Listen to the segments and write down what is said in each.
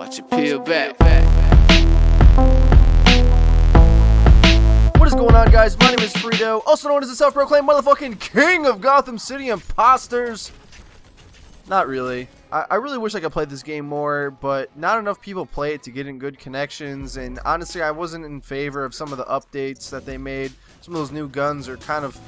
Watch it peel back. What is going on, guys? My name is Frito, also known as the self-proclaimed motherfucking king of Gotham City imposters. Not really. I really wish I could play this game more, but not enough people play it to get in good connections, and honestly, I wasn't in favor of some of the updates that they made. Some of those new guns are kind of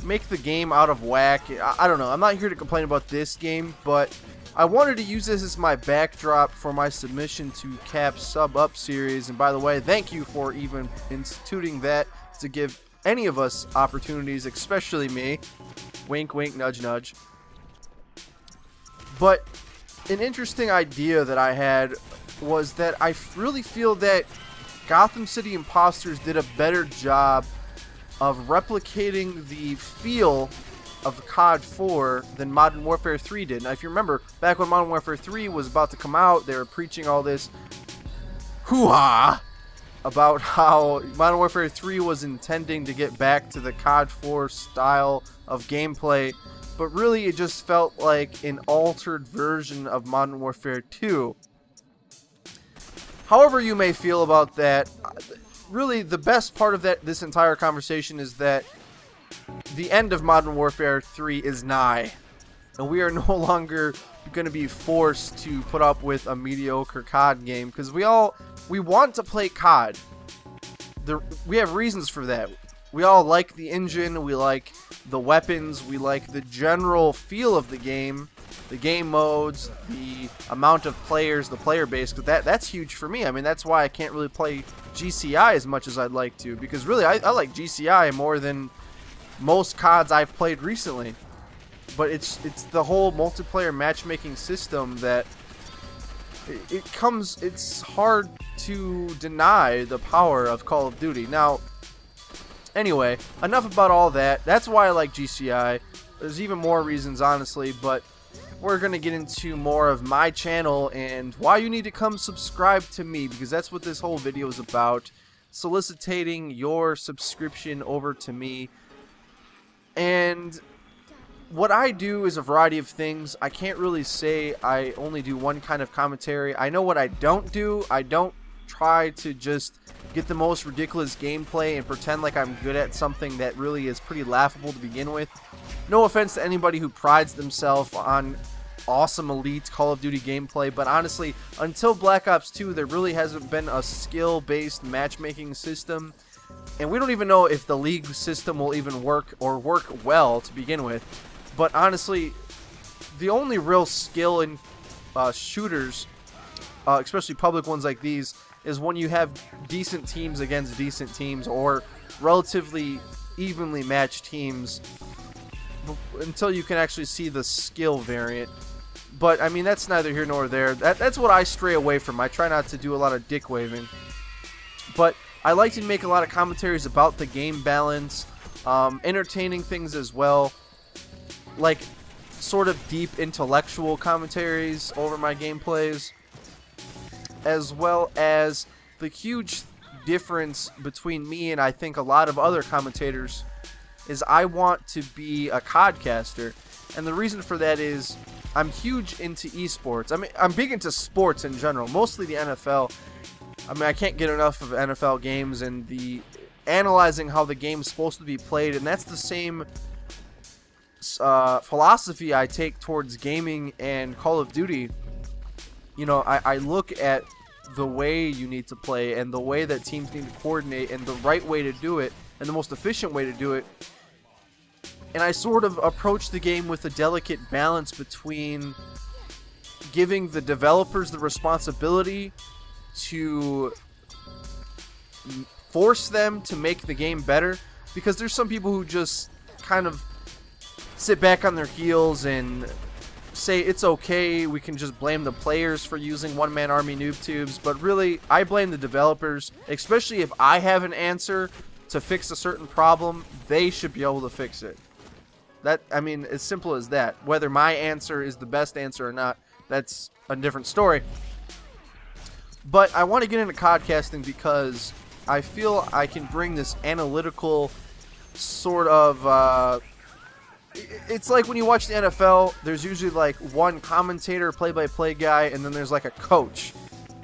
make the game out of whack. I don't know. I'm not here to complain about this game, but I wanted to use this as my backdrop for my submission to Cap's Sub Up series. And by the way, thank you for even instituting that to give any of us opportunities, especially me. Wink, wink, nudge, nudge. But an interesting idea that I had was that I really feel that Gotham City Imposters did a better job of replicating the feel of COD 4 than Modern Warfare 3 did. Now, if you remember, back when Modern Warfare 3 was about to come out, they were preaching all this hoo-ha about how Modern Warfare 3 was intending to get back to the COD 4 style of gameplay, but really it just felt like an altered version of Modern Warfare 2. However you may feel about that, really the best part of this entire conversation is that the end of Modern Warfare 3 is nigh, and we are no longer going to be forced to put up with a mediocre COD game, because we want to play COD. We have reasons for that. We all like the engine, we like the weapons, we like the general feel of the game modes, the amount of players, the player base, because that's huge for me. I mean, that's why I can't really play GCI as much as I'd like to, because really I like GCI more than most CODs I've played recently. But it's the whole multiplayer matchmaking system that it's hard to deny the power of Call of Duty. Now, anyway, enough about all that. That's why I like GCI. There's even more reasons, honestly, but we're going to get into more of my channel and why you need to come subscribe to me, because that's what this whole video is about. Soliciting your subscription over to me. And what I do is a variety of things. I can't really say I only do one kind of commentary. I know what I don't do. I don't try to just get the most ridiculous gameplay and pretend like I'm good at something that really is pretty laughable to begin with. No offense to anybody who prides themselves on awesome elite Call of Duty gameplay, but honestly, until Black Ops 2, there really hasn't been a skill-based matchmaking system. And we don't even know if the league system will even work or work well to begin with. But honestly, the only real skill in shooters, especially public ones like these, is when you have decent teams against decent teams, or relatively evenly matched teams, until you can actually see the skill variant. But I mean, that's neither here nor there. That's what I stray away from. I try not to do a lot of dick waving. But I like to make a lot of commentaries about the game balance, entertaining things as well, like sort of deep intellectual commentaries over my gameplays, as well as the huge difference between me and I think a lot of other commentators is I want to be a CODcaster, and the reason for that is I'm huge into esports. I mean, I'm big into sports in general, mostly the NFL. I mean, I can't get enough of NFL games and the analyzing how the game's supposed to be played, and that's the same philosophy I take towards gaming and Call of Duty. You know, I look at the way you need to play and the way that teams need to coordinate and the right way to do it and the most efficient way to do it. And I sort of approach the game with a delicate balance between giving the developers the responsibility to force them to make the game better, because there's some people who just kind of sit back on their heels and say it's okay, we can just blame the players for using one-man army noob tubes. But really, I blame the developers, especially if I have an answer to fix a certain problem. They should be able to fix it. I mean, as simple as that. Whether my answer is the best answer or not, that's a different story. But I want to get into CODcasting because I feel I can bring this analytical sort of it's like when you watch the NFL, there's usually like one commentator, play-by-play guy, and then there's like a coach.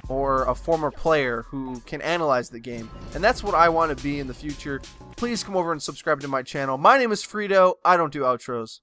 or a former player who can analyze the game. And that's what I want to be in the future. Please come over and subscribe to my channel. My name is Frito. I don't do outros.